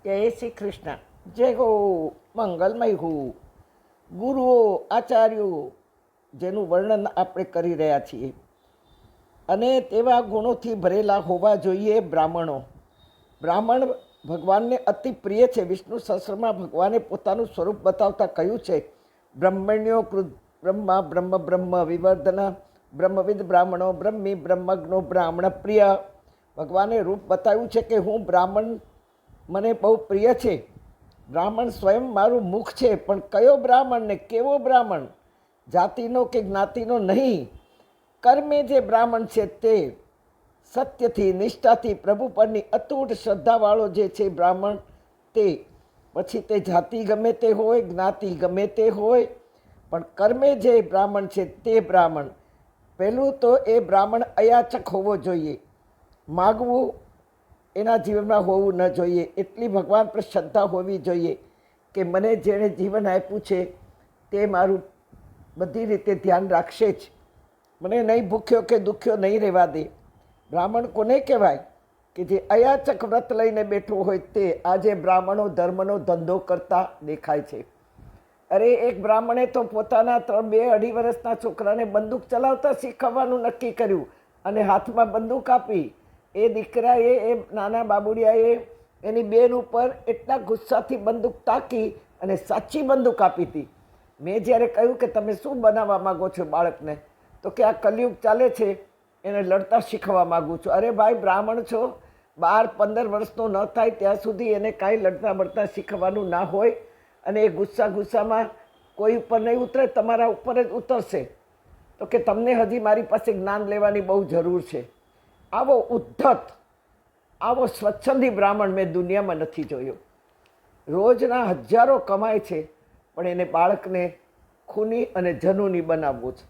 જય શ્રી કૃષ્ણ. જય હો, મંગલમય હો. ગુરુઓ, આચાર્યો, જેનું વર્ણન આપણે કરી રહ્યા છીએ, અને તેવા ગુણોથી ભરેલા હોવા જોઈએ બ્રાહ્મણો. બ્રાહ્મણ ભગવાનને અતિ પ્રિય છે. વિષ્ણુ સહસ્રમાં ભગવાને પોતાનું સ્વરૂપ બતાવતા કહ્યું છે, બ્રહ્મણ્યો કૃત બ્રહ્મા બ્રહ્મ બ્રહ્મ વિવર્ધન બ્રહ્મવિદ બ્રાહ્મણો બ્રહ્મી બ્રહ્મજ્ઞો બ્રાહ્મણ પ્રિય. ભગવાને રૂપ બતાવ્યું છે કે હું બ્રાહ્મણ મને બહુ પ્રિય છે. બ્રાહ્મણ સ્વયં મારું મુખ છે. પણ કયો બ્રાહ્મણ ને કેવો બ્રાહ્મણ? જાતિનો કે જ્ઞાતિનો નહીં. કર્મે જે બ્રાહ્મણ છે તે સત્યથી નિષ્ઠાથી પ્રભુ પરની અતૂટ શ્રદ્ધાવાળો જે છે બ્રાહ્મણ તે. પછી તે જાતિ ગમે તે હોય, જ્ઞાતિ ગમે તે હોય, પણ કર્મે જે બ્રાહ્મણ છે તે બ્રાહ્મણ. પહેલું તો એ બ્રાહ્મણ અયાચક હોવો જોઈએ. માગવું એના જીવનમાં હોવું ન જોઈએ. એટલી ભગવાન પર શ્રદ્ધા હોવી જોઈએ કે મને જેણે જીવન આપ્યું છે તે મારું બધી રીતે ધ્યાન રાખશે જ. મને નહીં ભૂખ્યો કે દુખ્યો નહીં રહેવા દે. બ્રાહ્મણ કોને કહેવાય? કે જે અયાચક વ્રત લઈને બેઠો હોય તે. આજે બ્રાહ્મણો ધર્મનો ધંધો કરતા દેખાય છે. અરે એક બ્રાહ્મણે તો પોતાના 2-2.5 વર્ષના છોકરાને બંદૂક ચલાવતા શીખવવાનું નક્કી કર્યું અને હાથમાં બંદૂક આપી. એ દીકરાએ, એ નાના બાબુડિયાએ એની બેન ઉપર એટલા ગુસ્સાથી બંદૂક તાકી અને સાચી બંદૂક આપી હતી. મેં જ્યારે કહ્યું કે તમે શું બનાવવા માગો છો બાળકને, તો કે આ કલયુગ ચાલે છે એને લડતા શીખવા માગું છું. અરે ભાઈ, બ્રાહ્મણ છો, 12-15 વર્ષનો ન થાય ત્યાં સુધી એને કાંઈ લડતા બળતા શીખવાનું ના હોય. અને એ ગુસ્સામાં કોઈ ઉપર નહીં ઉતરે, તમારા ઉપર જ ઉતરશે. તો કે તમને હજી મારી પાસે જ્ઞાન લેવાની બહુ જરૂર છે. આવો ઉદ્ધત, આવો સ્વચ્છંદી બ્રાહ્મણ મેં દુનિયામાં નથી જોયો. રોજના હજારો કમાય છે, પણ એને બાળકને ખૂની અને જનૂની બનાવવું છે.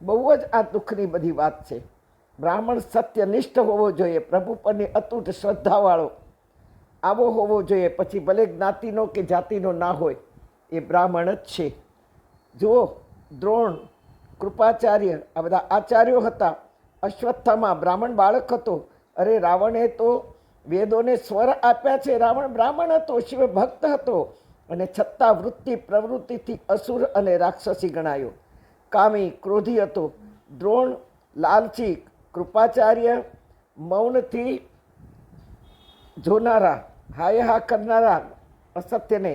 બહુ જ આ દુઃખની બધી વાત છે. બ્રાહ્મણ સત્યનિષ્ઠ હોવો જોઈએ, પ્રભુ પરની અતૂટ શ્રદ્ધાવાળો આવો હોવો જોઈએ. પછી ભલે જ્ઞાતિનો કે જાતિનો ના હોય, એ બ્રાહ્મણ જ છે. જુઓ, દ્રોણ, કૃપાચાર્ય, આ બધા આચાર્યો હતા. અશ્વત્થામા બ્રાહ્મણ બાળક હતો. અરે રાવણે તો વેદોને સ્વર આપ્યા છે. રાવણ બ્રાહ્મણ હતો, શિવ ભક્ત હતો, અને છતાં વૃત્તિ પ્રવૃત્તિથી અસુર અને રાક્ષસી ગણાયો. કામી, ક્રોધી હતો. દ્રોણ લાલચી, કૃપાચાર્ય મૌનથી જોનારા, હાય હા કરનારા અસત્યને.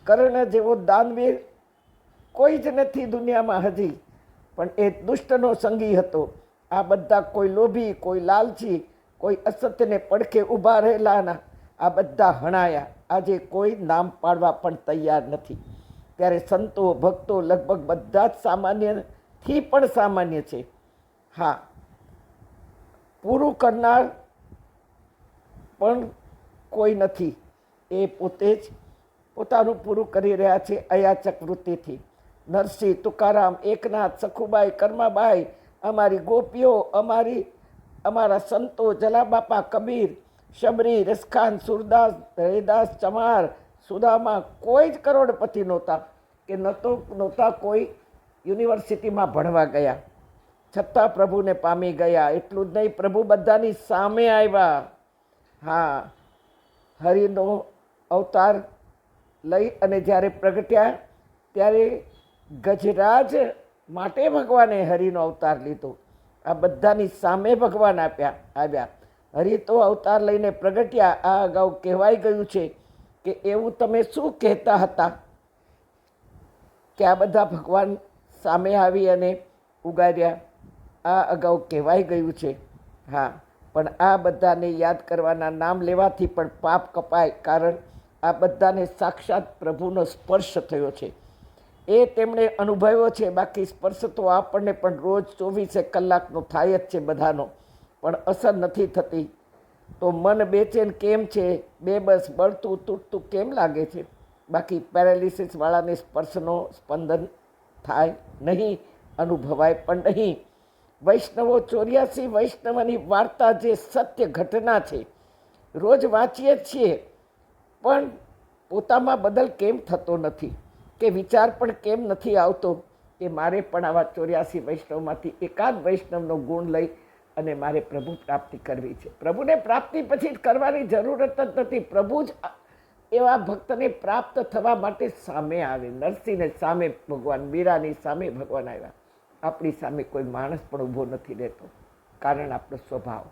કર્ણ જેવો દાનવીર કોઈ જ નથી દુનિયામાં હજી, પણ એ દુષ્ટનો સંગી હતો. આ બધા કોઈ લોભી, કોઈ લાલચી, કોઈ અસત્યને પડખે ઊભા રહેલાના આ બધા હણાયા. આજે કોઈ નામ પાડવા પણ તૈયાર નથી. ત્યારે સંતો, ભક્તો લગભગ બધા જ સામાન્યથી પણ સામાન્ય છે. હા, પૂરું કરનાર પણ કોઈ નથી. એ પોતે જ પોતાનું પૂરું કરી રહ્યા છે અયાચક વૃત્તિથી. નરસિંહ, તુકારામ, એકનાથ, સખુબાઈ, કર્માબાઈ, અમારી ગોપીઓ, અમારા સંતો, જલાબાપા, કબીર, શબરી, રસખાન, સુરદાસ, હરિદાસ, ચમાર, સુદામા, કોઈ જ કરોડપતિ નહોતા કે નહોતા કોઈ યુનિવર્સિટીમાં ભણવા ગયા, છતાં પ્રભુને પામી ગયા. એટલું જ નહીં, પ્રભુ બધાની સામે આવ્યા. હા, હરિનો અવતાર લઈ અને જ્યારે પ્રગટ્યા ત્યારે ગજરાજ માટે ભગવાને હરિનો અવતાર લીધો. આ બધાની સામે ભગવાન આવ્યા. હરિ તો અવતાર લઈને પ્રગટ્યા. આ અગાઉ કહેવાઈ ગયું છે કે એવું તમે શું કહેતા હતા કે આ બધા ભગવાન સામે આવી અને ઉગાર્યા. આ અગાઉ કહેવાઈ ગયું છે. હા, પણ આ બધાને યાદ કરવાના, નામ લેવાથી પણ પાપ કપાય. કારણ આ બધાને સાક્ષાત પ્રભુનો સ્પર્શ થયો છે. એ તેમણે અનુભવ્યો છે. બાકી સ્પર્શ તો આપણને પણ રોજ 24 કલાકનો થાય જ છે બધાનો, પણ અસર નથી થતી. તો મન બેચેન કેમ છે? બેબસ, બળતું તૂટતું કેમ લાગે છે? બાકી પેરાલિસિસવાળાને સ્પર્શનો સ્પંદન થાય નહીં, અનુભવાય પણ નહીં. વૈષ્ણવો 84 વૈષ્ણવની વાર્તા જે સત્ય ઘટના છે, રોજ વાંચીએ જ છીએ, પણ પોતામાં બદલ કેમ થતો નથી? કે વિચાર પણ કેમ નથી આવતો કે મારે પણ આવા 84 વૈષ્ણવમાંથી એકાદ વૈષ્ણવનો ગુણ લઈ અને મારે પ્રભુ પ્રાપ્તિ કરવી છે. પ્રભુને પ્રાપ્તિ પછી કરવાની જરૂરત જ નથી. પ્રભુ જ એવા ભક્તને પ્રાપ્ત થવા માટે સામે આવે. નરસિંહને સામે ભગવાન, મીરાની સામે ભગવાન આવ્યા. આપણી સામે કોઈ માણસ પણ ઊભો નથી રહેતો, કારણ આપણો સ્વભાવ.